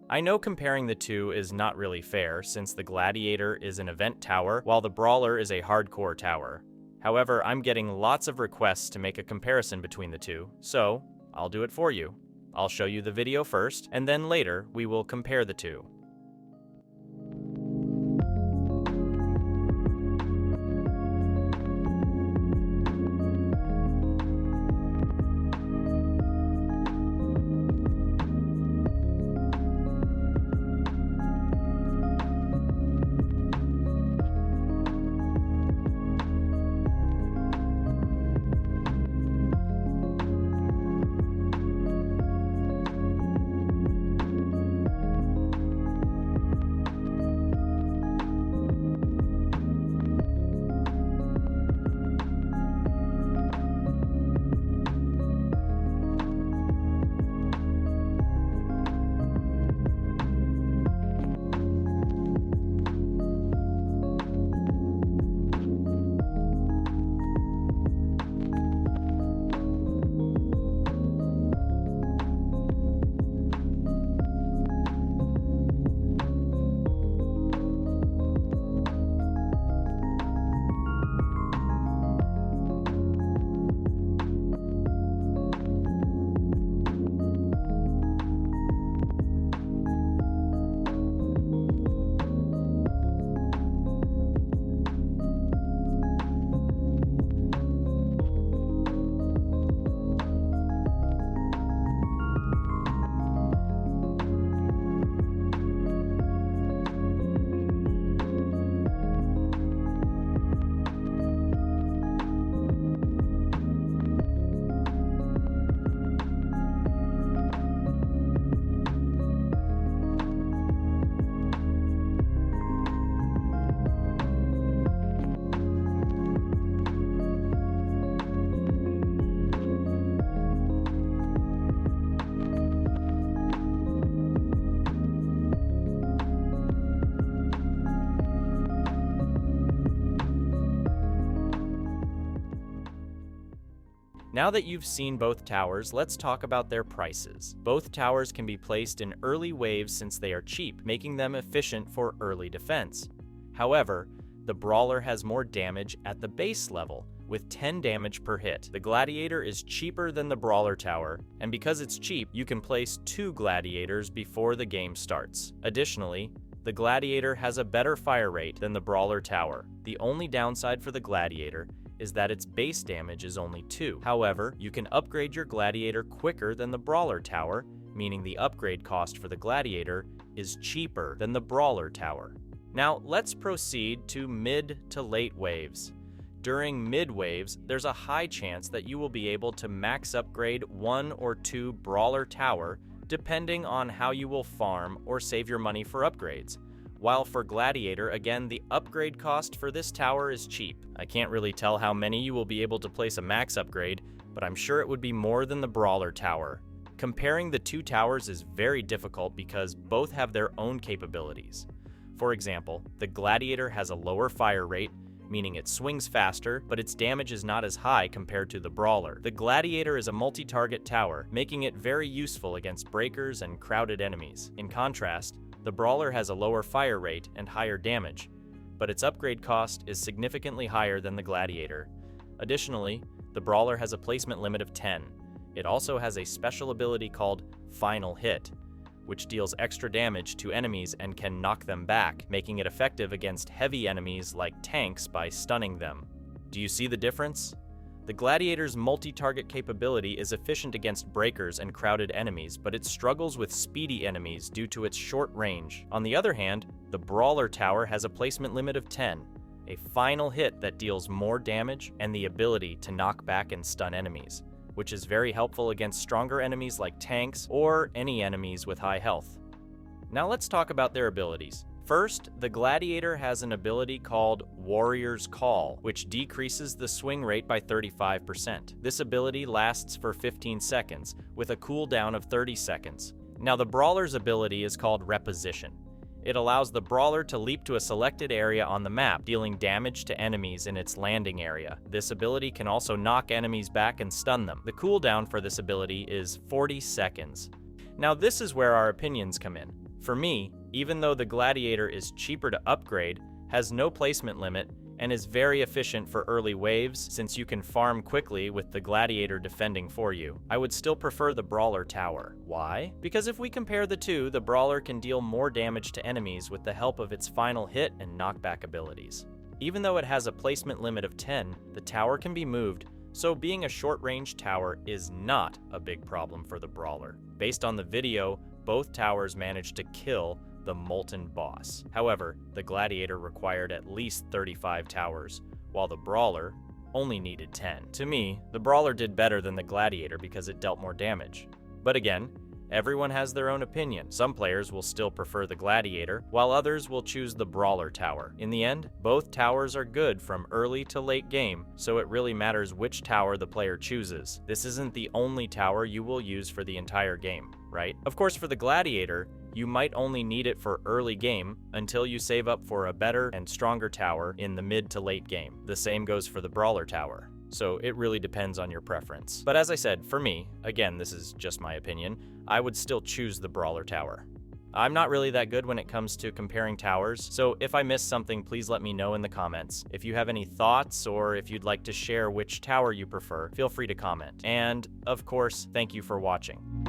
I know comparing the two is not really fair since the Gladiator is an event tower while the Brawler is a hardcore tower. However, I'm getting lots of requests to make a comparison between the two, so I'll do it for you. I'll show you the video first, and then later we will compare the two. Now that you've seen both towers, let's talk about their prices. Both towers can be placed in early waves since they are cheap, making them efficient for early defense. However, the Brawler has more damage at the base level, with 10 damage per hit. The Gladiator is cheaper than the Brawler tower, and because it's cheap, you can place 2 Gladiators before the game starts. Additionally, the Gladiator has a better fire rate than the Brawler tower. The only downside for the Gladiator is that its base damage is only 2. However, you can upgrade your Gladiator quicker than the Brawler tower, meaning the upgrade cost for the Gladiator is cheaper than the Brawler tower. Now, let's proceed to mid to late waves. During mid waves, there's a high chance that you will be able to max upgrade 1 or 2 Brawler tower, depending on how you will farm or save your money for upgrades. While for Gladiator, again, the upgrade cost for this tower is cheap. I can't really tell how many you will be able to place a max upgrade, but I'm sure it would be more than the Brawler tower. Comparing the two towers is very difficult because both have their own capabilities. For example, the Gladiator has a lower fire rate, meaning it swings faster, but its damage is not as high compared to the Brawler. The Gladiator is a multi-target tower, making it very useful against breakers and crowded enemies. In contrast, the Brawler has a lower fire rate and higher damage, but its upgrade cost is significantly higher than the Gladiator. Additionally, the Brawler has a placement limit of 10. It also has a special ability called Final Hit, which deals extra damage to enemies and can knock them back, making it effective against heavy enemies like tanks by stunning them. Do you see the difference? The Gladiator's multi-target capability is efficient against breakers and crowded enemies, but it struggles with speedy enemies due to its short range. On the other hand, the Brawler tower has a placement limit of 10, a final hit that deals more damage, and the ability to knock back and stun enemies, which is very helpful against stronger enemies like tanks or any enemies with high health. Now let's talk about their abilities. First, the Gladiator has an ability called Warrior's Call, which decreases the swing rate by 35%. This ability lasts for 15 seconds, with a cooldown of 30 seconds. Now the Brawler's ability is called Reposition. It allows the Brawler to leap to a selected area on the map, dealing damage to enemies in its landing area. This ability can also knock enemies back and stun them. The cooldown for this ability is 40 seconds. Now this is where our opinions come in. For me, even though the Gladiator is cheaper to upgrade, has no placement limit, and is very efficient for early waves since you can farm quickly with the Gladiator defending for you, I would still prefer the Brawler tower. Why? Because if we compare the two, the Brawler can deal more damage to enemies with the help of its final hit and knockback abilities. Even though it has a placement limit of 10, the tower can be moved, so being a short-range tower is not a big problem for the Brawler. Based on the video, both towers managed to kill the Molten Boss. However, the Gladiator required at least 35 towers, while the Brawler only needed 10. To me, the Brawler did better than the Gladiator because it dealt more damage. But again, everyone has their own opinion. Some players will still prefer the Gladiator, while others will choose the Brawler tower. In the end, both towers are good from early to late game, so it really matters which tower the player chooses. This isn't the only tower you will use for the entire game, right? Of course, for the Gladiator, you might only need it for early game until you save up for a better and stronger tower in the mid to late game. The same goes for the Brawler tower. So it really depends on your preference. But as I said, for me, again, this is just my opinion, I would still choose the Brawler tower. I'm not really that good when it comes to comparing towers, so if I missed something, please let me know in the comments. If you have any thoughts or if you'd like to share which tower you prefer, feel free to comment. And, of course, thank you for watching.